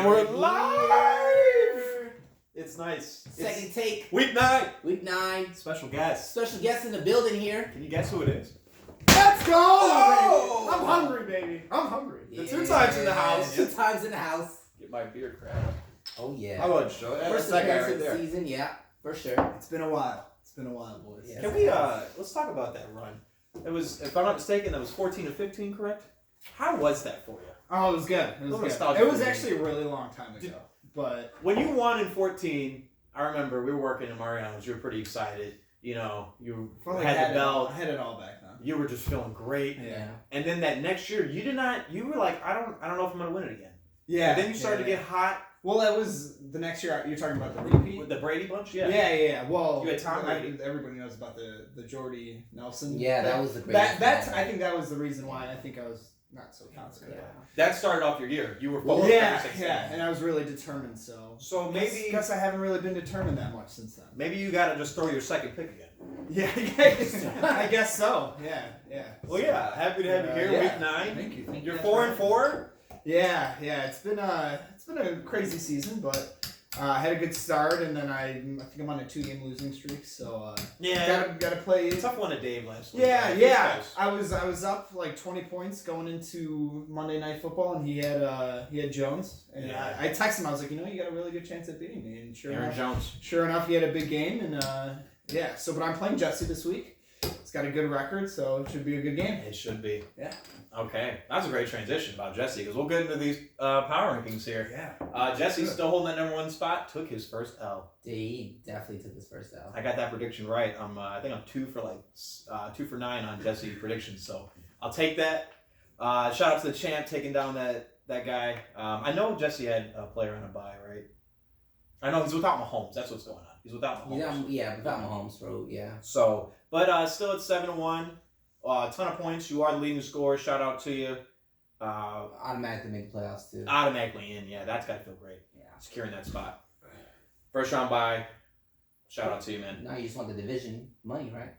we're live. It's nice. Second take. Week 9. Week 9. Special guest. Special guest in the building here. Can you guess who it is? Let's go! Oh! I'm hungry, baby. I'm hungry. The 2 times in the house. 2 times in the house. Get my beer cracked. Oh yeah. I would show it. First appearance of the season, yeah, for sure. It's been a while. It's been a while, boys. Yeah. Can we let's talk about that run. It was, if I'm not mistaken, that was 14 to 15, correct? How was that for you? Oh, it was good. It was good. It was actually a really long time ago. But when you won in 14, I remember we were working in Mariano's. You were pretty excited. You know, you had the belt. I had it all back then. You were just feeling great. Yeah. And then that next year, you did not. You were like, I don't know if I'm gonna win it again. Yeah. And then you started to get hot. Well, that was the next year. You're talking about the repeat With the Brady bunch, yeah. Yeah. Well, you had Tom Brady. Everybody knows about the Jordy Nelson. Yeah, that was the greatest. I think that was the reason why I think I was not so confident. Yeah. That started off your year. You were focused. Yeah, and I was really determined. So maybe guess I haven't really been determined that much since then. Maybe you got to just throw your second pick again. Yeah, I guess so. Yeah. Well, yeah. Happy to have you here. Yeah. Week 9. Thank you. You're 4-4. Yeah. It's been a crazy season, but I had a good start, and then I think I'm on a 2-game losing streak. So gotta play. Tough one to Dave last week. Yeah. I was up like 20 points going into Monday Night Football, and he had Jones, and I texted him. I was like, you got a really good chance at beating me, and Aaron Jones. Sure enough, he had a big game, and So, but I'm playing Jesse this week. He's got a good record, so it should be a good game. It should be. Yeah. Okay. That's a great transition about Jesse, because we'll get into these power rankings here. Yeah. Jesse's still holding that number 1 spot. Took his first L. He definitely took his first L. I got that prediction right. I think I'm 2 for 9 on Jesse predictions, so I'll take that. Shout out to the champ taking down that guy. I know Jesse had a player on a bye, right? I know he's without Mahomes. That's what's going on. He's without Mahomes. Yeah, without Mahomes, bro. Yeah. So, but still at 7-1. A ton of points. You are the leading scorer. Shout out to you. Automatically make the playoffs too. Automatically in. Yeah, that's got to feel great. Yeah. Securing that spot. First round bye. Shout out to you, man. Now you just want the division money, right?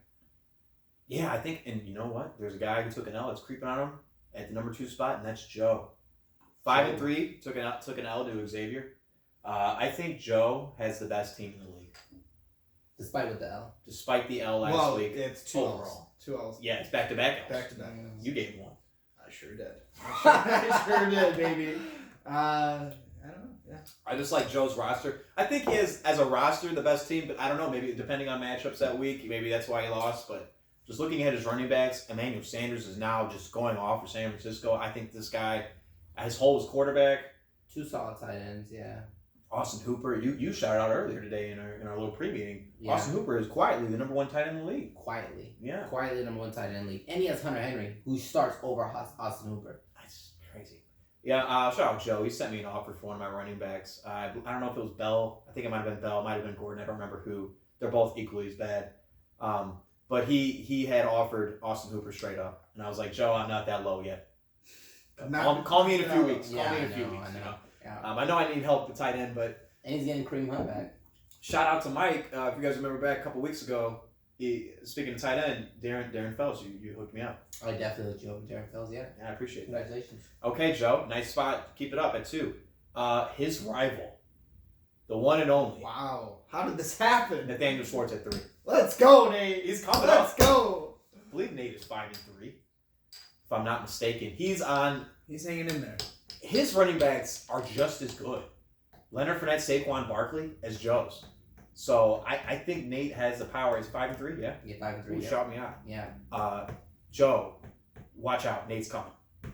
Yeah, I think, and you know what? There's a guy who took an L that's creeping on him at the number 2 spot, and that's Joe. 5-3, took an L to Xavier. I think Joe has the best team in the league. Despite with the L. Despite the L last week. It's 2 L's. 2 L's. Yeah, it's back-to-back L's. Back-to-back. You gave him one. I sure did. I sure did, baby. I don't know. Yeah. I just like Joe's roster. I think he has, as a roster, the best team, but I don't know, maybe depending on matchups that week, maybe that's why he lost, but just looking at his running backs, Emmanuel Sanders is now just going off for San Francisco. I think this guy, his whole quarterback. 2 solid tight ends, yeah. Austin Hooper, you shouted out earlier today in our little pre-meeting. Yeah. Austin Hooper is quietly the number 1 tight end in the league. Quietly the number 1 tight end in the league. And he has Hunter Henry, who starts over Austin Hooper. That's crazy. Yeah, shout out Joe. He sent me an offer for one of my running backs. I don't know if it was Bell. I think it might have been Bell. It might have been Gordon. I don't remember who. They're both equally as bad. But he had offered Austin Hooper straight up. And I was like, Joe, I'm not that low yet. Call me in a few weeks. Yeah, call me in a few weeks. I know. Yeah. I know I need help with tight end, but... And he's getting Kareem Hunt back. Shout out to Mike. If you guys remember back a couple weeks ago, speaking of tight end, Darren Fells, you hooked me up. I definitely hooked you up with Darren Fells, yeah. Yeah, I appreciate it. Congratulations. Okay, Joe. Nice spot. Keep it up at 2. His rival, the one and only. Wow. How did this happen? Nathaniel Schwartz at 3. Let's go, Nate. He's coming up. Let's go. I believe Nate is 5-3, if I'm not mistaken. He's hanging in there. His running backs are just as good. Leonard Fournette, Saquon Barkley as Joe's. So I think Nate has the power. Is 5-3? Yeah. Yeah, 5-3. Shout me out. Yeah. Joe, watch out. Nate's coming.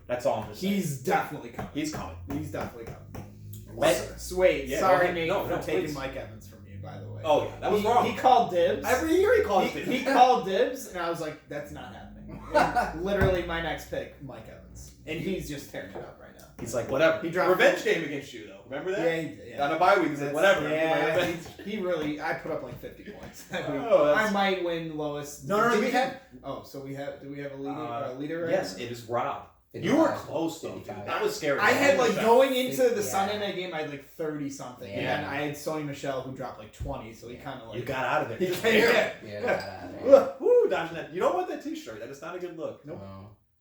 That's all I'm gonna say. He's definitely coming. He's coming. He's definitely coming. Wait, yeah, sorry, Nate, for taking please. Mike Evans from you, by the way. Oh, yeah, that was wrong. He called dibs. Every year he calls dibs. He called dibs, and I was like, that's not happening. And literally, my next pick, Mike Evans. And he's just tearing it up right now. He's like, whatever. He dropped revenge game against you, though. Remember that? Yeah, he did. Yeah. On a bye week, he's like, whatever. Yeah, he really, I put up like 50 points. Oh, I might win lowest. No, do we have a leader right Yes, now? it is Rob. 55. You were close, though, dude. That was scary. I had, like, going into the Yeah. Sunday night game, I had, like, 30-something. Yeah. And then I had Sony Michelle, who dropped, like, 20, so he kind of, like... You got out of there. He Just came barely. Yeah. Woo, dodging that. You don't want that t-shirt. That is not a good look. No,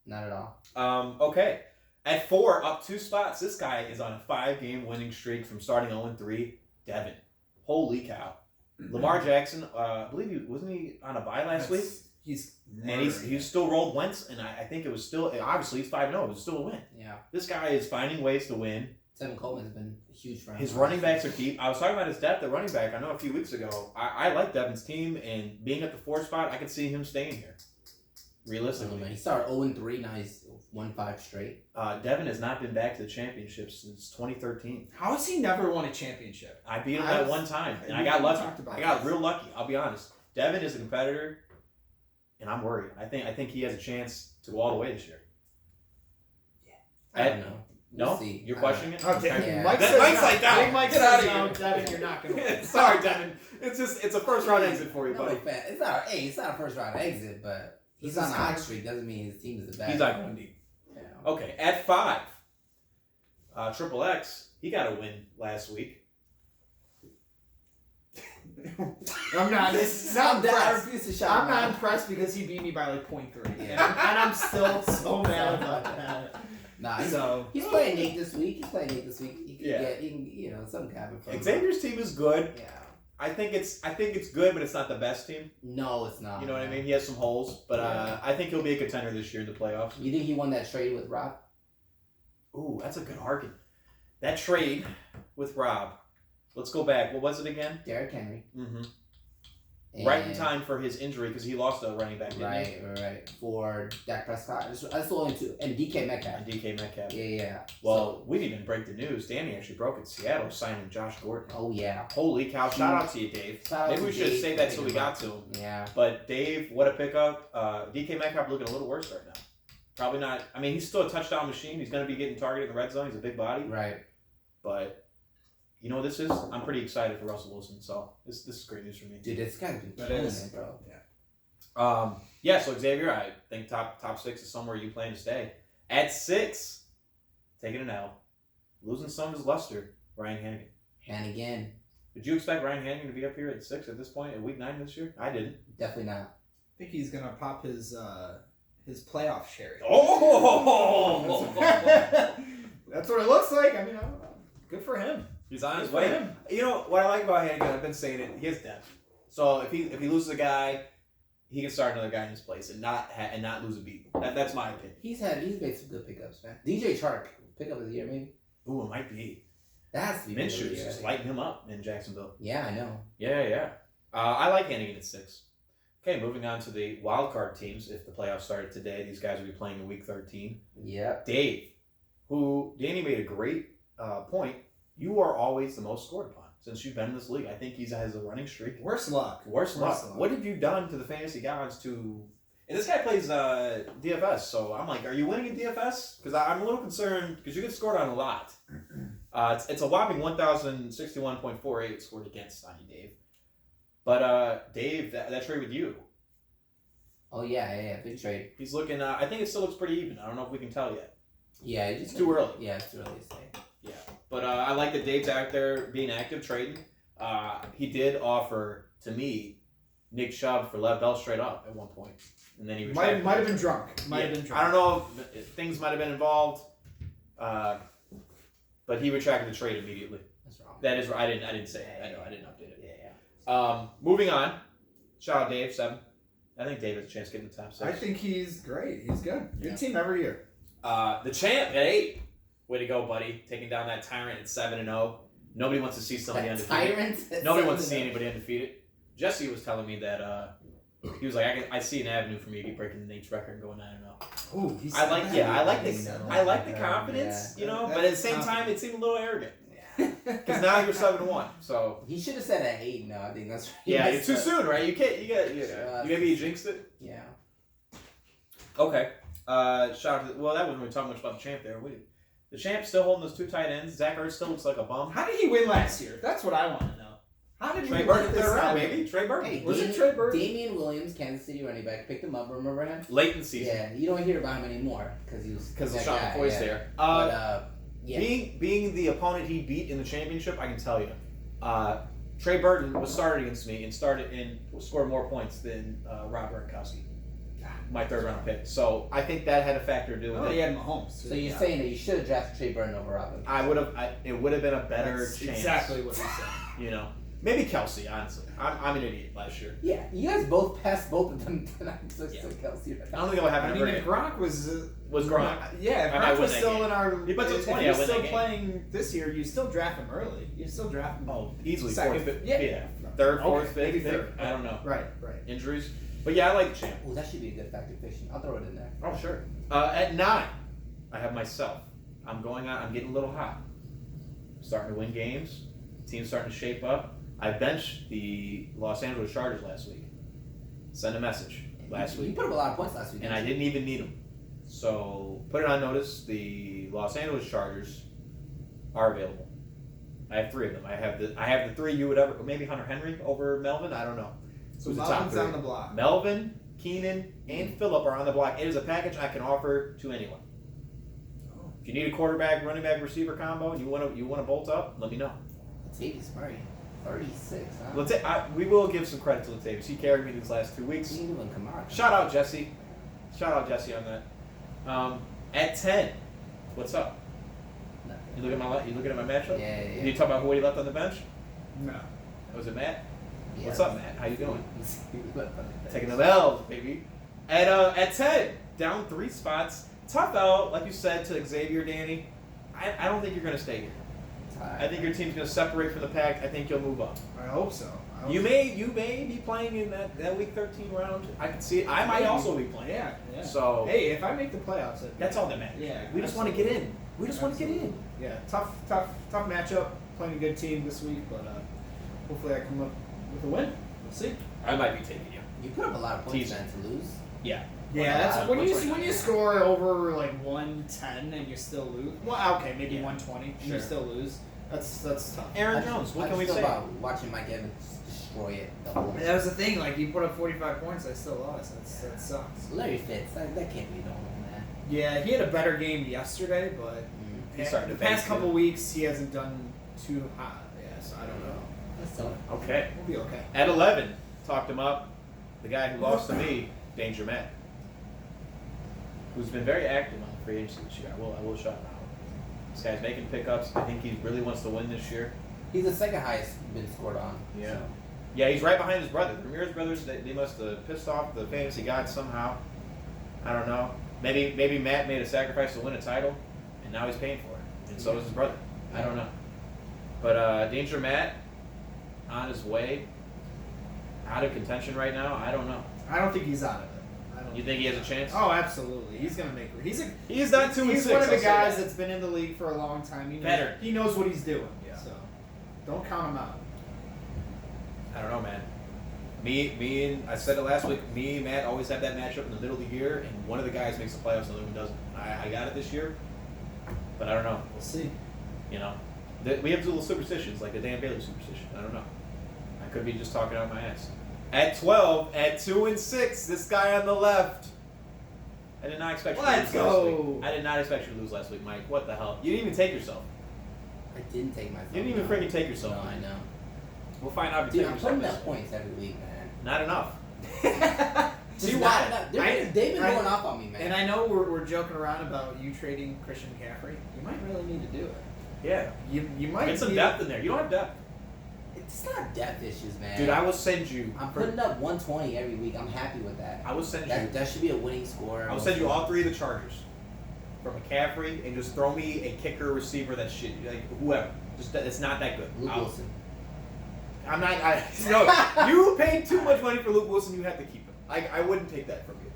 not at all. Okay. At 4, up 2 spots, this guy is on a 5-game winning streak from starting 0-3. Devin. Holy cow. Lamar Jackson, I believe wasn't he on a bye last week? He's he's still rolled Wentz, and I think it was still, obviously he's 5-0, it was still a win. Yeah. This guy is finding ways to win. Tevin Coleman's been huge for him. His running backs are deep. I was talking about his depth at running back, I know a few weeks ago. I like Devin's team, and being at the 4th spot, I could see him staying here. Realistically. He started 0-3, now he's won 5 straight. Devin has not been back to the championship since 2013. How has he never won a championship? I beat him that one time, and I got lucky. I got real lucky. I'll be honest. Devin is a competitor, and I'm worried. I think he has a chance to go all the way this year. I don't know. No, see. You're questioning it. Okay, Yeah. Mike's like that. Mike Get says out of no, here. Devin, you're not gonna win. Sorry, Devin. It's a first round exit for you, No, buddy. it's not. Hey, it's not a first round exit, but he's on a hot streak. Doesn't mean his team is the best. He's not going deep. Yeah. Okay, at 5, Triple X. He got a win last week. I'm not. It's not I impressed. refuse to shout I'm him not out. impressed because he beat me by like 0.3. Yeah. And I'm still so mad about that. Nah, So he's playing Nate this week. He can Yeah. get, something can happen from him. Xavier's team is good. Yeah. I think it's good, but it's not the best team. No, it's not. You know what I mean? He has some holes, but Yeah. I think he'll be a contender this year in the playoffs. You think he won that trade with Rob? Ooh, that's a good argument. That trade with Rob. Let's go back. What was it again? Derrick Henry. Mm-hmm. And Right in time for his injury because he lost a running back, didn't he? Right. For Dak Prescott. That's the only two. And DK Metcalf. And DK Metcalf. Yeah. Well, we didn't even break the news. Danny actually broke it. Seattle signing Josh Gordon. Oh, yeah. Holy cow. Shout out to you, Dave. Shout out Maybe to we should have Dave saved for that till we picking him got up. to him. Yeah. But Dave, what a pickup. DK Metcalf looking a little worse right now. Probably not. I mean, he's still a touchdown machine. He's going to be getting targeted in the red zone. He's a big body. Right. But you know what this is? I'm pretty excited for Russell Wilson. So this is great news for me. Dude, this guy's been That killing is. it, bro. Yeah, so Xavier, I think top 6 is somewhere you plan to stay. At 6, taking an L, losing some of his luster, Ryan Hannigan. Hannigan. Did you expect Ryan Hannigan to be up here at 6 at this point, at week 9 this year? I didn't. Definitely not. I think he's gonna pop his playoff cherry. Oh! That's what it looks like. I mean, I don't know. Good for him. He's on his Good for way. him. You know what I like about Hannigan? I've been saying it. He has depth. So if he loses a guy, he can start another guy in his place and not lose a beat. That's my opinion. He's made some good pickups, man. DJ Chark, pickup of the year, maybe. Ooh, it might be. That has to be. Minshew's pickup of the year, just I think. lighting him up in Jacksonville. Yeah, I know. Yeah. I like Hannigan at 6. Okay, moving on to the wild card teams. If the playoffs started today, these guys will be playing in week 13. Yep. Dave, who Danny made a great point. You are always the most scored upon since you've been in this league. I think he has a running streak. Worst luck. Worst luck. What have you done to the fantasy gods to? And this guy plays DFS, so I'm like, are you winning in DFS? Because I'm a little concerned because you get scored on a lot. It's a whopping 1,061.48 scored against on you, Dave. But Dave, that trade with you, Oh yeah, big trade. he's looking. I think it still looks pretty even. I don't know if we can tell yet. Yeah, It's too early. Yeah, it's too early to say. But I like that Dave's out there being active trading. He did offer to me Nick Chubb for Lev Bell straight up at one point, and then he Might retracted have it. been drunk. Might have been drunk. I don't know if things might have been involved, but he retracted the trade immediately. That's wrong. That is right. I didn't say it. I know I didn't update it. Yeah. Moving on. Shout out Dave 7. I think Dave has a chance to get in the top 6. I think he's great. He's good. Good Yeah. team every year. The champ at 8. Way to go, buddy! Taking down that tyrant at 7-0. Nobody wants to see somebody That undefeated. tyrant. Nobody wants to see anybody undefeated. Jesse was telling me that he was like, I see an avenue for me to be breaking Nate's record and going 9-0. Ooh, he's. I like the Yeah. confidence, you know, That but at the is same time, confident. it seemed a little arrogant Yeah. because now you're 7-1. So He should have said at 8. No, I think that's. yeah, He you're too messed up. soon, right? You can't. You maybe you jinxed it. Yeah. Okay. Shout out to well, that wasn't really talking much about the champ there. The champ still holding those 2 tight ends. Zach Ertz still looks like a bum. How did he win last year? That's what I want to know. How did Trey we Burton let this third round, guy baby. Trey Burton. Hey, Was it Trey Burton? Damian Williams, Kansas City running back, picked him up. Remember him? Late in the season Yeah, you don't hear about him anymore because he was because that Sean guy, McCoy's yeah. there. But yeah, Being the opponent he beat in the championship, I can tell you, Trey Burton was started against me and scored more points than Rob Gronkowski. my third round pick. So I think that had a factor to do with Oh, it. he had Mahomes. So you're saying that you should have drafted Trey Burton over Robin? I would have. It would have been a better That's chance. exactly what he said. You know, maybe Kelsey. Honestly, I'm an idiot last year. Yeah, you guys both passed both of them tonight. So Yeah. Kelsey. I don't think it would happen I mean, ever if again. Gronk was Gronk. Yeah, if I might Gronk win was that still game. in our. He puts up if 20, he was I win still that game. playing this year, you still draft him early. You still draft him. Oh, easily Second, fourth, fifth, yeah. third, fourth, Okay, maybe fifth. third. I don't know. Right. Injuries, but yeah, I like the champ. Oh, that should be a good factor fiction. I'll throw it in there. Oh sure. At 9, I have myself. I'm going on. I'm getting a little hot. Starting to win games. Team's starting to shape up. I benched the Los Angeles Chargers last week. Send a message last You week, put up a lot of points last week. and I didn't even need them. So put it on notice. The Los Angeles Chargers are available. I have 3 of them. I have the 3 you would ever maybe Hunter Henry over Melvin. I don't know. So Who's the top Melvin's 3? on the block. Melvin, Keenan, and Phillip are on the block. It is a package I can offer to anyone. If you need a quarterback, running back, receiver combo, and you want to bolt up, let me know. Latavius Murray, 36. Huh? We will give some credit to Latavius. He carried me these last 2 weeks. You even Kamara. Shout out Jesse. Shout out Jesse on that. At 10, what's up? Nothing. You looking at my matchup? Yeah. Did you talk about who he left on the bench? No. Was it Matt? Yeah. What's up, Matt? How you doing? Taking the the L's, baby. At 10, down 3 spots. Tough out, like you said, to Xavier, Danny. I don't think you're going to stay here. I think your team's going to separate from the pack. I think you'll move up. I hope so. You may be playing in that week 13 round. I can see it. I might also be playing. Yeah. So Hey, if I make the playoffs, that's all that matters. Yeah, We just want to get in. We just want to get in. Yeah, tough matchup. Playing a good team this week, but hopefully I come up with a win. We'll see. I might be taking you. You put up a lot of points Teaser. then to lose. Yeah. Yeah, that's when you 129. score over like 110 and you still lose. Well, okay, maybe Yeah. 120 and Sure. you still lose. That's tough. Aaron Jones. What can we feel say? about watching Mike Evans destroy it the whole That was the thing. Like you put up 45 points, I still lost. That sucks. Larry Fitz, that can't be normal, man. Yeah, he had a better game yesterday, but He's starting the to past fade, couple too. weeks he hasn't done too hot. Yeah, so I don't know. That's tough. Okay. We'll be okay. At 11, talked him up. The guy who lost to me, Danger Matt, who's been very active on the free agency this year. I will shout him out. This guy's making pickups. I think he really wants to win this year. He's the second highest been scored on. Yeah. So. Yeah, he's right behind his brother. The Ramirez brothers, they must have pissed off the fantasy gods somehow. I don't know. Maybe Matt made a sacrifice to win a title, and now he's paying for it. And so is his brother. I don't know. But Danger Matt, on his way, out of contention right now, I don't know. I don't think he's out of it. I don't You think he has a chance? Oh, absolutely. He's gonna make it. He's not 2-6. He's one of the I'll say guys that. that's been in the league for a long time. Better. He knows what he's doing. Yeah. So don't count him out. I don't know, man. Me and I said it last week. Me and Matt always have that matchup in the middle of the year, and one of the guys makes the playoffs, and the other one doesn't. I got it this year, but I don't know. We'll see. You know, we have little superstitions like the Dan Bailey superstition. I don't know. I could be just talking out my ass. At 12, at 2-6, this guy on the left. I did not expect you to Let's lose last go. week. I did not expect you to lose last week, Mike. What the hell? You didn't even take yourself. I didn't take myself. You didn't even freaking take yourself. No, I know. We'll find out if you Dude, take I'm yourself putting this up week. points every week, man. Not enough. Just See not why? enough. They've been going off on me, man. And I know we're joking around about you trading Christian McCaffrey. You might really need to do it. Yeah. You might Get some need- depth in there. You don't have depth. It's not depth issues, man. Dude, I will send you. I'm putting up 120 every week. I'm happy with that. I will send you. That should be a winning score. I will send you all 3 of the Chargers for McCaffrey, and just throw me a kicker, receiver, that's shit, like whoever. Just it's not that good. Luke Wilson. I'm not. No, you paid too much money for Luke Wilson. You have to keep him. I wouldn't take that from you.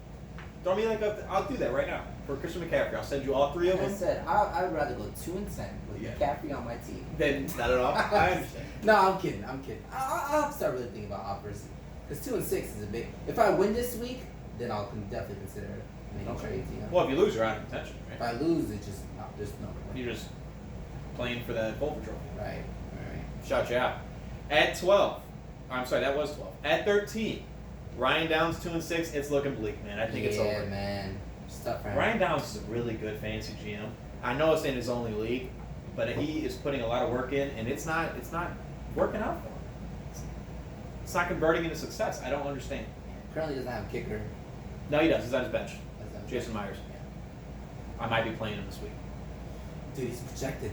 Throw me I'll do that right now for Christian McCaffrey. I'll send you all 3 of Like I them. said, I'd rather go 2-10 with Yeah. McCaffrey on my team. Then not at all. I understand. No, I'm kidding. I'll have to start really thinking about offers. Because 2-6 is a big. If I win this week, then I'll definitely consider making Okay. trades. You know? Well, if you lose, you're out of contention, If right? I lose, it's just there's no way. You're just playing for that Volvo trophy. Right. Shout you out. At 12, I'm sorry, that was 12. At 13, Ryan Downs 2-6. It's looking bleak, man. I think it's over. Yeah, man. Stuff for him. Ryan Downs is a really good fantasy GM. I know it's in his only league, but he is putting a lot of work in, and it's not working out for him. It's not converting into success. I don't understand. Currently doesn't have a kicker. No, he does. He's on his bench. That's not- Jason Myers. Yeah. I might be playing him this week. Dude, he's projected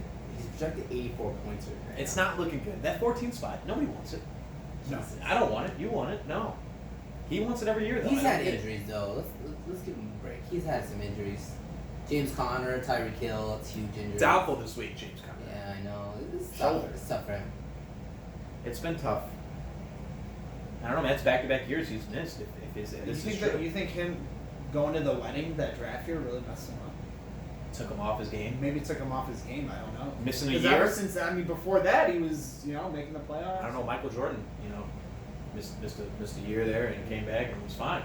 84 points right now. It's not looking good. That 14 spot, nobody wants it. No. I don't want it. You want it? No. He wants it every year, though. He's I don't had get it. injuries though. Let's give him a break. He's had some injuries. James Conner, Tyreek Hill, it's huge injuries. Doubtful this week, James Conner. Yeah, I know. It's Shoulder. tough. It's tough for him. It's been tough. I don't know, man. It's back-to-back years he's missed. If this is true. You think him going to the wedding that draft year really messed him up? Took him off his game. Maybe took him off his game. I don't know. Missing a 'Cause year. ever since before that, he was making the playoffs. I don't know. Michael Jordan, missed a year there and came back and was fine.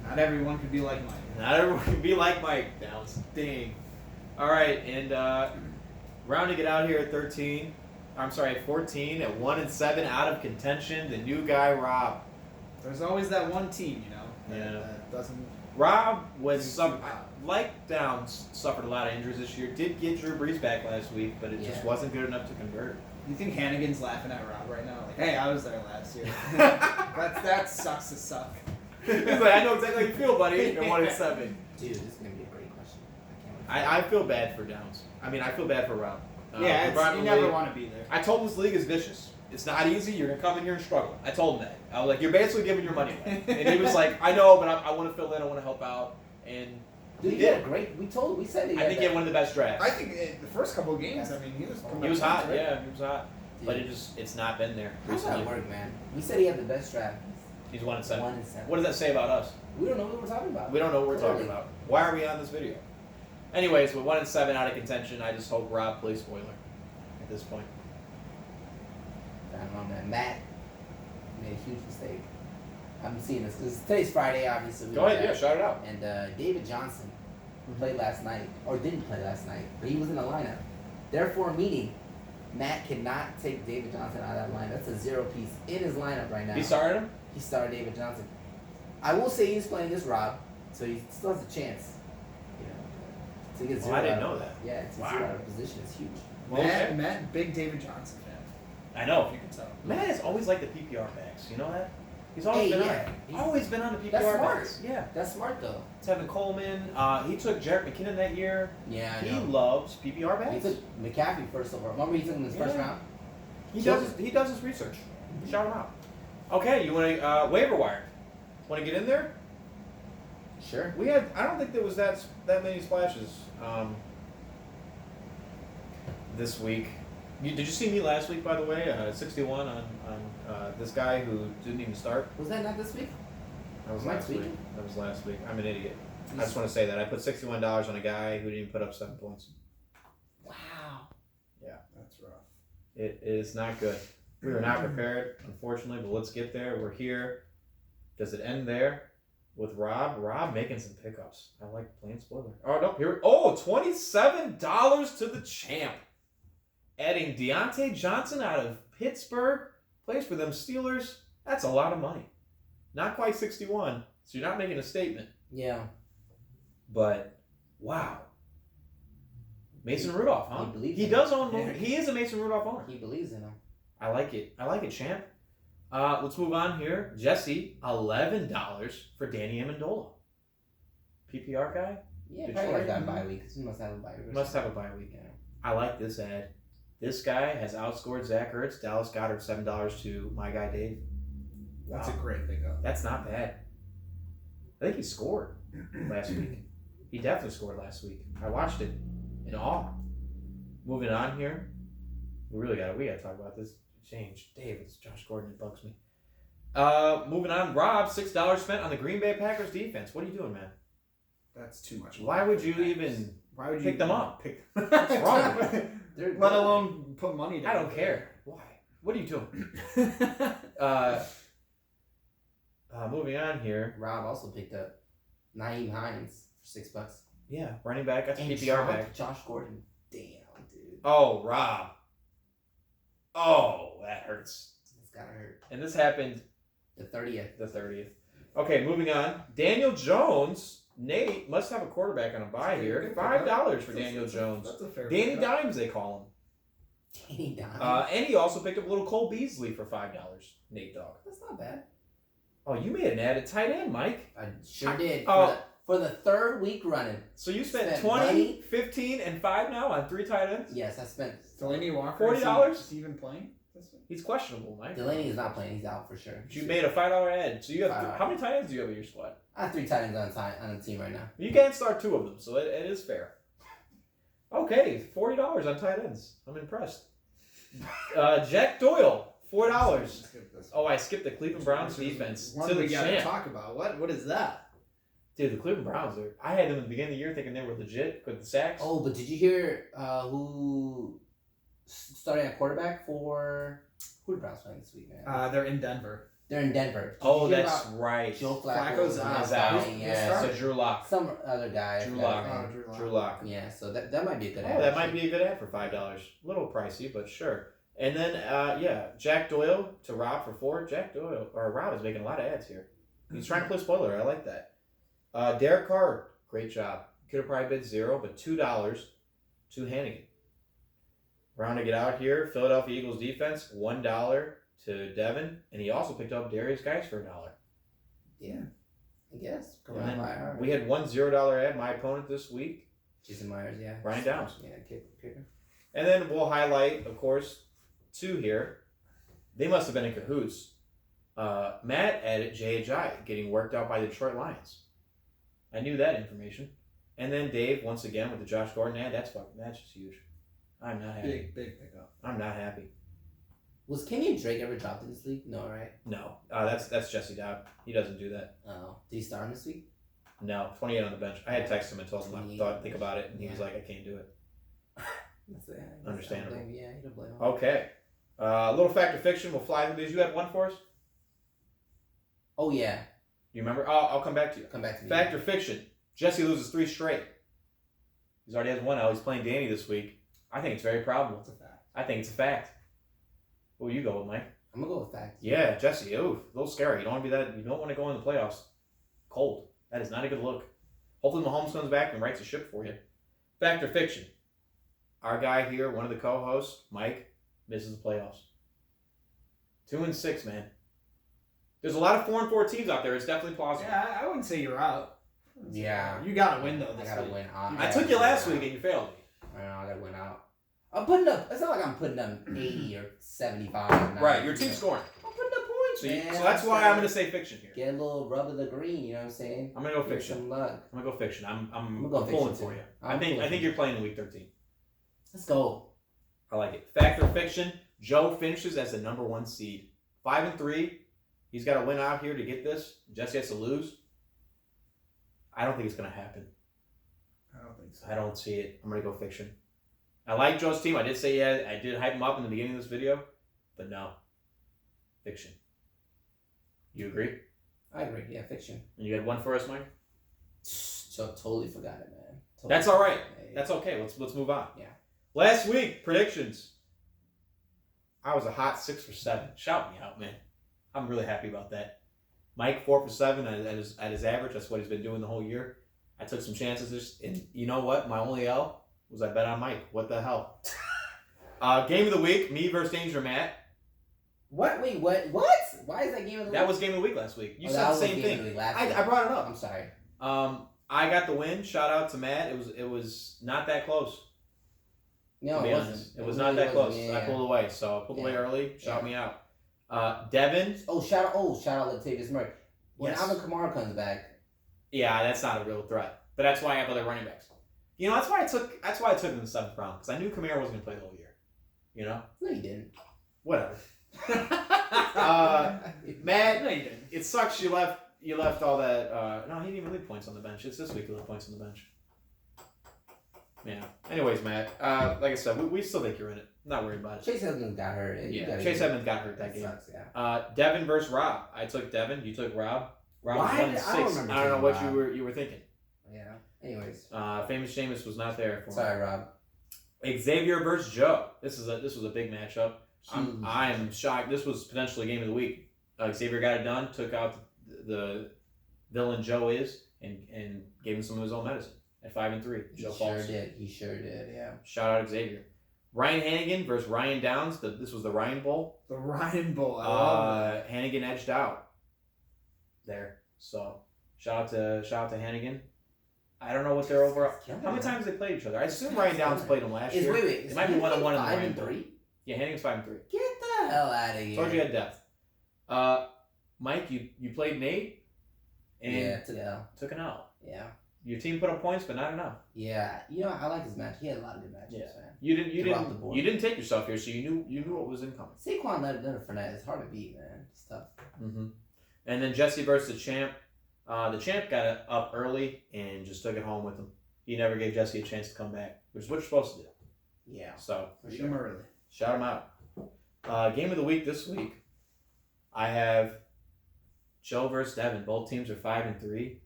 Not everyone could be like Mike. Not everyone can be like Mike. That was dang. All right, and rounding it out here at 13. I'm sorry, at 14 at 1-7 out of contention. The new guy, Rob. There's always that one team, Yeah. that doesn't. Rob was Didn't some keep up. like Downs suffered a lot of injuries this year. Did get Drew Brees back last week, but it just Yeah. wasn't good enough to convert. You think Hannigan's laughing at Rob right now? Like, hey, I was there last year. that sucks to suck. He's like, I know exactly how you feel, buddy. And 1-7. Dude, this is gonna be a great question. I can't wait. I feel bad for Downs. I mean, I feel bad for Rob. Yeah, Rob you in the never league. want to be there. I told him this league is vicious. It's not easy. You're gonna come in here and struggle. I told him that. I was like, you're basically giving your money away. And he was like, I know, but I want to fill in. I want to help out. And Dude, he he had did. a great. We said he. I think he had one of the best drafts. I think the first couple of games, I mean, he was. He was hot. Yeah, he was hot. Dude, But it's not been there how's recently. that work, man? We said he had the best draft. He's 1-7. 1-7. What does that say about us? We don't know what we're talking about. We don't know what we're talking Clearly. about. Why are we on this video? Anyways, with 1-7 out of contention, I just hope Rob plays spoiler at this point. I don't know, man. Matt made a huge mistake. I'm seeing this because today's Friday, obviously. Go ahead, yeah, shout it out. And David Johnson played last night, or didn't play last night, but he was in the lineup. Therefore, meaning Matt cannot take David Johnson out of that lineup. That's a 0 piece in his lineup right now. He started him? He started David Johnson. I will say he's playing this Rob, so he still has a chance. You know, to get zero I didn't out know of- that. Yeah, to Wow. zero out of position is huge. Well, okay. Matt, big David Johnson fan. I know. If you can tell. Matt has always liked the PPR backs. You know that? He's always Hey, been yeah. on. Always been on the PPR That's smart. backs. Yeah. That's smart though. Tevin Coleman. He took Jarrett McKinnon that year. Yeah, I He know. loves PPR He backs. took McCaffrey first overall. Remember he took him in his first Yeah. round? He does his research. Shout him out. Okay, you want to waiver wire? Want to get in there? Sure. We had. I don't think there was that many splashes this week. Did you see me last week, by the way? 61 on this guy who didn't even start. Was that not this week? That was Last last week? week. That was last week. I'm an idiot. I just want to say that I put $61 on a guy who didn't even put up 7 points. Wow. That's rough. It is not good. We were not prepared, unfortunately, but let's get there. We're here. Does it end there with Rob? Rob making some pickups. I like playing spoiler. Oh, no. Here. Oh, $27 to the champ. Adding Deontay Johnson out of Pittsburgh. Plays for them Steelers. That's a lot of money. Not quite 61, so you're not making a statement. Yeah. But, wow. Mason Rudolph, huh? He believes He in does him. own. Yeah. He is a Mason Rudolph owner. He believes in him. I like it. I like it, champ. Let's move on here. Jesse, $11 for Danny Amendola. PPR guy? Yeah, Detroit. probably got a bye week. He must have a bye week. Must have a bye week. I like this ad. This guy has outscored Zach Ertz. Dallas Goedert, $7 to my guy Dave. That's Wow. a great pickup. That's not bad. I think he scored last week. He definitely scored last week. I watched it in awe. Moving on here. We gotta talk about this change. Dave, it's Josh Gordon. It bugs me. Moving on. Rob, $6 spent on the Green Bay Packers defense. What are you doing, man? That's too much. Why would you even Why would pick you them up? Pick. What's wrong with They're Let good. alone put money down. I don't care. Why? What are you doing? Moving on here. Rob also picked up Naeem Hines for $6. Yeah, running back. That's a And PPR back. Josh Gordon. Damn, dude. Oh, Rob. Oh, that hurts. It's gotta hurt. And this happened The 30th. the 30th. Okay, moving on. Daniel Jones. Nate must have a quarterback on a bye here. $5 for Daniel Jones. That's a fair Danny pickup. Dimes, they call Danny him. Dimes. And he also picked up little Cole Beasley for $5. Nate Dogg. That's not bad. Oh, you made an ad at tight end, Mike. I sure did. Oh. For the third week running. So you spent Spent 20, money. 15, and 5 now on 3 tight ends? Yes, I spent. Delaney Walker. $40? Is he even playing this week? He's questionable, Mike. Delaney is not playing. He's out for sure. But you made a $5 ad. So you have $5. how many tight ends do you have in your squad? I have 3 tight ends on the team right now. You can't start 2 of them, so it is fair. Okay, $40 on tight ends. I'm impressed. Jack Doyle, $4. Oh, I skipped the Cleveland Browns defense. One to we the gotta champ. talk about. What is that? Dude, the Cleveland Browns I had them at the beginning of the year thinking they were legit with the sacks. Oh, but did you hear who starting at quarterback for who the Browns playing this week, man? They're in Denver. They're in Denver. Did Oh, you hear that's about right. Joe Flacco's Flacco out. Is out. Yeah, So Drew Lock. some other guy. Drew that Lock. name. Drew Lock. Yeah, so that might be a good. Oh, that might be a good ad for $5. A little pricey, but sure. And then, Jack Doyle to Rob for $4. Rob is making a lot of ads here. He's trying to play spoiler. I like that. Derek Carr, great job. Could have probably bid $0, but $2 to Hannigan. Rounding it out here, Philadelphia Eagles defense, $1 to Devin, and he also picked up Darius Geis for $1. Yeah, I guess. And then we had one $0 ad, my opponent this week. Jason Myers, yeah. Brian Downs. Yeah, kicker. And then we'll highlight, of course, 2 here. They must have been in cahoots. Matt added JHI getting worked out by the Detroit Lions. I knew that information. And then Dave, once again, with the Josh Gordon ad. That's just huge. I'm not happy. Big pickup. I'm not happy. Was Kenyon Drake ever dropped in this league? No, right? No. That's Jesse Dowd. He doesn't do that. Oh, did he start him this week? No. 28 on the bench. I had texted him and told him I think about it, and he was Yeah. like, I can't do it. That's Understandable. Yeah, you don't blame him. Okay. A little fact or fiction. We'll fly through these. You had one for us? Oh, yeah. Do you remember? I'll come back to you. Come back to me. Fact or fiction. Jesse loses 3 straight. He's already has 1 now. He's playing Danny this week. I think it's very probable. It's a fact. I think it's a fact. What will you go with, Mike? I'm going to go with fact. Yeah, Jesse. Ooh, a little scary. You don't want to be that. You don't want to go in the playoffs cold. That is not a good look. Hopefully Mahomes comes back and rights the ship for you. Fact or fiction. Our guy here, one of the co-hosts, Mike, misses the playoffs. 2-6, man. There's a lot of 4-4 teams out there. It's definitely plausible. Yeah, I wouldn't say you're out. Yeah. You gotta win though. I This got to week. win. I took you last week and you failed me. I know, I got to win out. I'm putting up, it's not like I'm putting up 80 or 75. Or 90, Right, your team's scoring. I'm putting up points. So that's why I'm going to say fiction here. Get a little rub of the green, you know what I'm saying? I'm going to go Get fiction. some luck. I'm gonna go fiction. I'm gonna go pulling fiction, for too. you. I'm I think pulling. you're playing in week 13. Let's go. I like it. Fact or fiction? Joe finishes as the number 1 seed. 5-3. He's got to win out here to get this. Jesse has to lose. I don't think it's gonna happen. I don't think so. I don't see it. I'm gonna go fiction. I like Joe's team. I did say I did hype him up in the beginning of this video, but no, fiction. You agree? I agree. Yeah, fiction. And you had one for us, Mike. So totally forgot it, man. Totally That's all right. forgot it. That's okay. Let's move on. Yeah. Last week predictions. I was a hot 6 for 7. Shout me out, man. I'm really happy about that. Mike 4 for 7 at his average. That's what he's been doing the whole year. I took some chances, and you know what? My only L was I bet on Mike. What the hell? Game of the week: me versus Danger Matt. What? Wait, what? Why is that game of the week? That was game of the week last week. You Oh, said that the was same game thing. of the week last week. I brought it up. I'm sorry. I got the win. Shout out to Matt. It was not that close. No, To be it honest, wasn't. it was really not that close. wasn't. I pulled away, so I pulled away early. Shout me out. Devin. Shout out Latavius Murray. When Yes. Alvin Kamara comes back, Yeah, that's not a real threat. But that's why I have other running backs. You know, that's why I took him in the 7th round, because I knew Kamara wasn't going to play the whole year. You know? no, you didn't. Whatever. No, Matt, you didn't. it sucks you left all that. No, he didn't even leave points on the bench. It's this week he left points on the bench. Yeah. Anyways, Matt, like I said, we still think you're in it. Not worried about it. Chase Edmonds got hurt. Chase Edmonds got hurt that game. Sucks, yeah. Devin versus Rob. I took Devin. You took Rob. Rob was Why 1-6. did- I don't remember I don't know what taking you were thinking. Yeah. Anyways. Famous Seamus was not there for Sorry, Rob. me. Xavier versus Joe. This was a big matchup. Huge. I'm shocked. This was potentially game of the week. Xavier got it done. Took out the villain Joe and gave him some of his own medicine at 5-3. Joe falls. He sure did. Yeah. Shout out Xavier. Ryan Hannigan versus Ryan Downs. This was the Ryan Bowl. The Ryan Bowl. I love Hannigan edged out. there. So shout out to Hannigan. I don't know what their overall. How many times they played each other? I assume Ryan Downs played them last year. Wait. It might be 1-1 in the 5-3. Yeah, Hannigan's 5-3. Get the hell out of here. Told you had depth. Mike, you played Nate. And Yeah, took an L. Yeah. Your team put up points, but not enough. Yeah, I like his match. He had a lot of good matches, man. You Throughout the board. didn't take yourself here, so you knew what was incoming. Saquon Leonard Fournette is hard to beat, man. It's tough. Mm-hmm. And then Jesse versus the champ. The champ got it up early and just took it home with him. He never gave Jesse a chance to come back, which is what you're supposed to do. Yeah. So Shoot him early. shout him out. Game of the week this week. I have Joe versus Devin. Both teams are 5-3,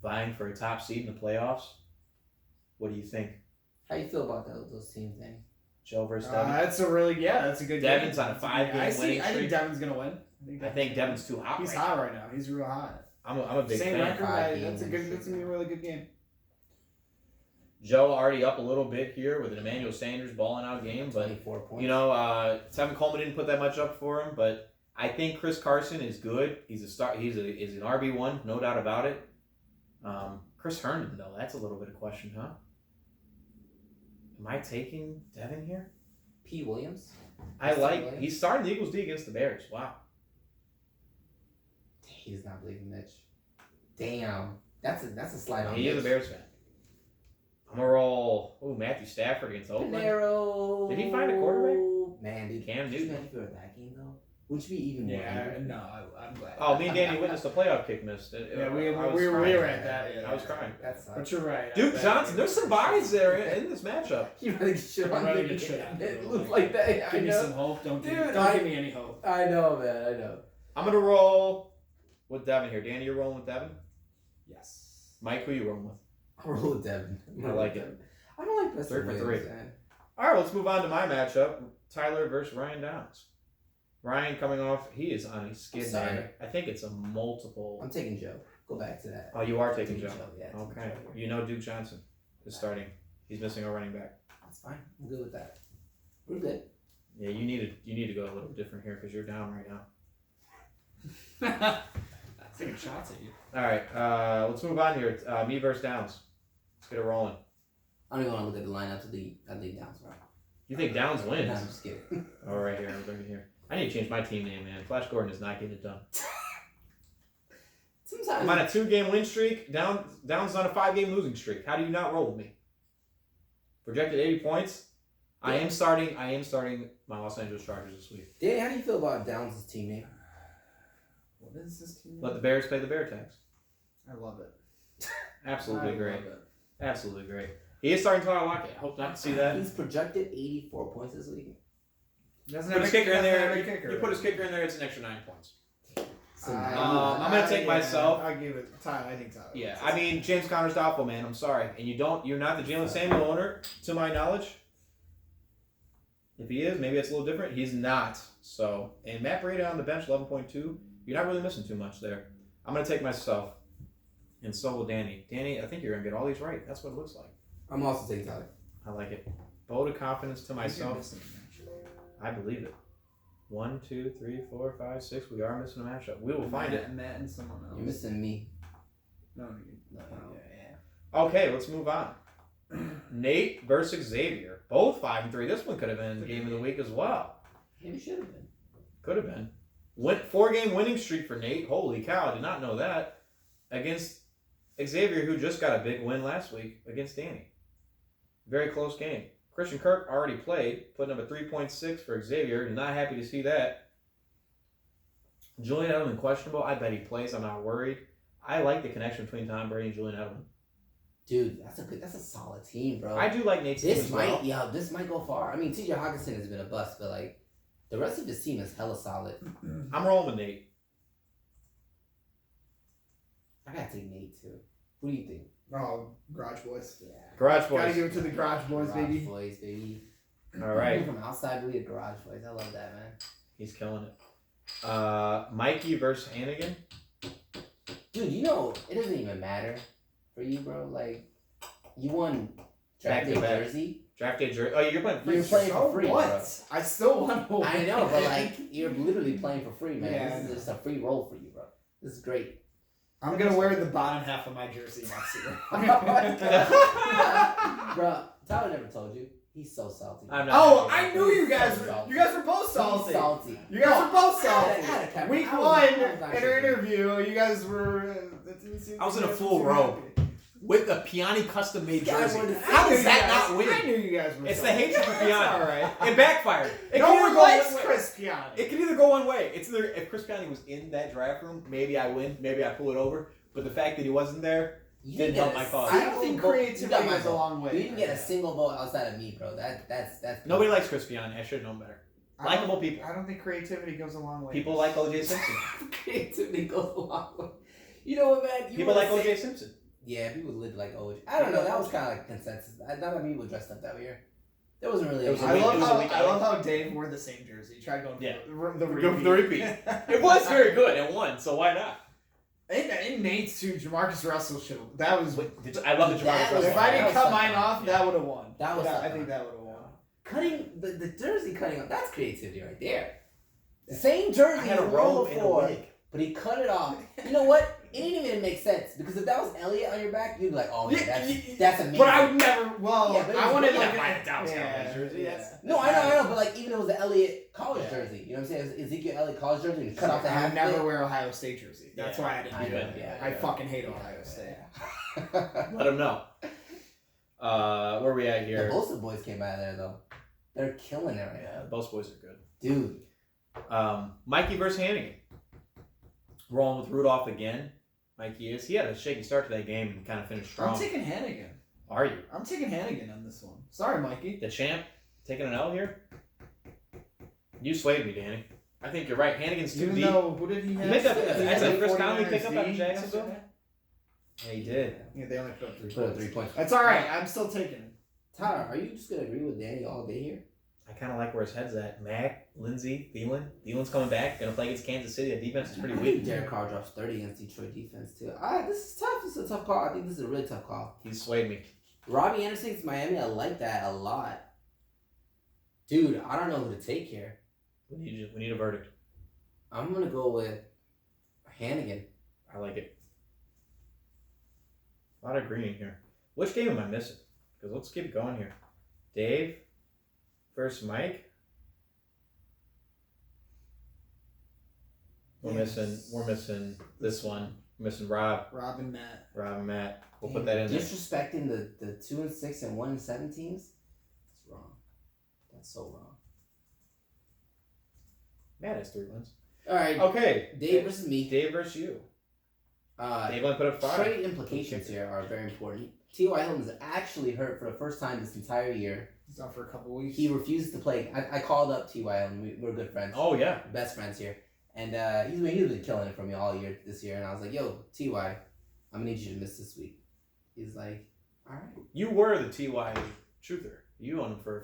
vying for a top seed in the playoffs. What do you think? How you feel about those teams, thing? Joe versus Devin. That's a good Devin's game. on a 5-game I winning think streak. Devin's gonna win. I think Devin's too hot. He's right hot right now. He's real hot. I'm a big Same fan. record. 5-game That's winning gonna be a really good game. Joe already up a little bit here with an Emmanuel Sanders balling out game, but 24 points. Tevin Coleman didn't put that much up for him, but I think Chris Carson is good. He's a start. He's an RB1, no doubt about it. Chris Herndon though, that's a little bit of question, huh? Am I taking Devin here? P. Williams. He's starting the Eagles D against the Bears. Wow. He does not believe in Mitch. Damn. That's a slide on He is a Mitch. Bears fan. I'm gonna roll. Oh, Matthew Stafford against Oakland. Panero. Did he find a quarterback? Man, dude. Cam Could you Newton. imagine if you were at that game though? Would you be even more angry? No, I'm glad. Oh, me and Danny witnessed the playoff kick missed. Yeah, we I was were crying. at that. Yeah, I was crying. That sucks. But you're right. Duke Johnson, there's some bodies there in this matchup. You really shit on Really me. get shit on It you. looks like that. I Give me know. some hope. Don't Dude, give me any hope. I know, man. I know. I'm gonna roll with Devin here. Danny, you're rolling with Devin. Yes. Mike, who you rolling with? I'll roll with Devin. I like it. I don't like Three for Preston three. Williams, man. All right, let's move on to my matchup. Tyler versus Ryan Downs. Ryan coming off, he is on a skid Sorry. man. I think it's a multiple. I'm taking Joe. Go back to that. Oh, you are taking Joe. Yeah. taking Okay. Joe here. You know Duke Johnson is starting. He's missing a running back. That's fine. I'm good with that. We're good. Yeah, you need to go a little different here because you're down right now. Taking shots at you. All right, let's move on here. Me versus Downs. Let's get it rolling. I don't even want to look at the lineup to lead Downs, right? You think Downs wins? No, I'm just kidding. Oh, right here. I'm here. I need to change my team name, man. Flash Gordon is not getting it done. Sometimes I'm on a 2-game win streak. Downs on a 5-game losing streak. How do you not roll with me? Projected 80 points. I am starting my Los Angeles Chargers this week. Danny, how do you feel about Downs' team name? What is this team? Let the Bears pay the Bear tax. I love it. Absolutely I great. love it. Absolutely great. He is starting Tyler Lockett. I hope not to see that. He's projected 84 points this week. Doesn't Put have his a- kicker in doesn't there. have a kicker. You put his kicker in there. It's an extra 9 points. So I'm gonna take myself. I'll give it Tyler. I think Tyler. Yeah, I mean James Conner's doubtful, man. I'm sorry, and you're not the Jalen Samuel owner, to my knowledge. If he is, maybe it's a little different. He's not. So, and Matt Breida on the bench, 11.2. You're not really missing too much there. I'm gonna take myself, and so will Danny. Danny, I think you're gonna get all these right. That's what it looks like. I'm also taking Tyler. I like it. Vote of confidence to I think you're myself. missing a match. I believe it. 1, 2, 3, 4, 5, 6. We are missing a matchup. We will find it. Matt and someone else. You're missing me. No, No, Oh. yeah. Okay, let's move on. Nate versus Xavier. Both 5-3. This one could have been game of the week as well. Maybe should have been. Could have been. 4-game winning streak for Nate. Holy cow, I did not know that. Against Xavier, who just got a big win last week against Danny. Very close game. Christian Kirk already played, putting up a 3.6 for Xavier. Not happy to see that. Julian Edelman questionable. I bet he plays. I'm not worried. I like the connection between Tom Brady and Julian Edelman. Dude, that's a solid team, bro. I do like Nate's team This as might, well. this might go far. I mean, T.J. Hawkinson has been a bust, but like the rest of his team is hella solid. I'm rolling with Nate. I gotta take Nate too. Who do you think? Oh, Garage Boys. Yeah. Garage Gotta Boys. give it to the Garage Boys, Garage baby. Boys, baby. All right. From outside, we get Garage Boys. I love that, man. He's killing it. Mikey versus Hannigan. Dude, you know it doesn't even matter for you, bro. Like you won draft day Back-to-back. jersey. Draft day jersey. Oh, you're playing free. You're playing for free, what? bro. I still want to. I know, but like you're literally playing for free, man. Yeah, This is just a free roll for you, bro. This is great. I'm gonna wear the bottom half of my jersey next year. Bro, Tyler never told you. He's so salty. I'm not Oh, happy I about knew this. you guys So were. salty. You guys were both salty. He's salty. You guys were both I salty. had a camera. Week I was one, not in sure. our interview, you guys were. I was in a full robe. With the Piani custom made jersey. I How knew does you that guys- not win? I knew you guys were. It's the salty. hatred for It's Piani. all right. It backfired. It No can either one go likes one way. Chris Piani. It can either go one way. It's either if Chris Piani was in that draft room, maybe I win, maybe I pull it over. But the fact that he wasn't there didn't help my cause. I don't think You got creativity my goes a vote. long way. You didn't get a single vote outside of me, bro. That's Nobody likes Chris Piani. I should have known better. Likeable people. I don't think creativity goes a long way. People like O.J. Simpson. creativity goes a long way. You know what, man? People like O.J. Simpson. Yeah, people lived like OJ. I don't know. That was kind of like consensus. Not that people dressed up that year. There wasn't really. It was a I week- love it was how a week I out. love how Dave wore the same jersey. Tried going Yeah. for the Go for the repeat. It was very good. It won, so why not? And Nate's too. Jamarcus Russell should. That was. I love the That Jamarcus was- Russell. If I didn't was cut something. mine off, Yeah. that would have won. That was I something. think that would have won. Cutting the jersey cutting off. That's creativity right there. The same jersey I had a he wore robe and a before, wig. but he cut it off. You know what? It didn't even make sense because if that was Elliott on your back, you'd be like, oh man, that's amazing. But I would never. Well, Yeah, but it I was- wanted you like gotta buy a Dallas yeah, Cowboys jersey, yeah. yes. No, I know, but like even if it was the Elliott college Yeah. jersey, you know what I'm saying? Ezekiel Elliott college jersey, and you cut off the I half. would never of it. wear Ohio State jersey. That's Yeah. why I didn't do I know, that. yeah, I yeah. fucking hate Ohio State. Let him know. Where are we at The here? Bosa boys came out of there though. They're killing it right Yeah, now, both boys are good. dude. Mikey versus Hannigan. Rolling with Rudolph again. Mikey is. He had a shaky start to that game and kind of finished strong. I'm taking Hannigan. Are you? I'm taking Hannigan on this one. Sorry, Mikey. The champ taking an L here? You swayed me, Danny. I think you're right. Hannigan's too Even deep. though who did he have? picked up- He that's had a Chris 49ers Conley pick up out of D Jacksonville? yesterday? Yeah, he did. Yeah, they only put up 3 Put up points. 3 points. That's all right. I'm still taking it. Tyler, are you just gonna agree with Danny all day here? I kind of like where his head's at. Mack, Lindsey, Thielen. Thielen's coming back. Going to play against Kansas City. The defense is pretty I think weak. Derek Carr drops 30 against Detroit defense too. This is tough. This is a tough call. I think this is a really tough call. He swayed me. Robbie Anderson against Miami. I like that a lot. Dude, I don't know who to take here. We need a verdict. I'm gonna go with Hannigan. I like it. A lot of green here. Which game am I missing? Because let's keep going here. Dave versus Mike. We're missing this one. We're missing Rob Rob and Matt. and Matt. We'll put that in there. Disrespecting the 2-6 and 1-7 teams. That's wrong. That's so wrong. Matt has 3 wins. All right, Okay. Dave versus me. Dave versus you. Dave only put up 5. Trade implications here are very important. T.Y. Hilton is actually hurt for the first time this entire year. He's out for a couple weeks. He refuses to play. I called up T.Y. Hilton. We're good friends. Oh yeah. Best friends here. And he's been killing it for me all year this year. And I was like, yo, T.Y., I'm going to need you to miss this week. He's like, all right. You were the TY truther. You owned him for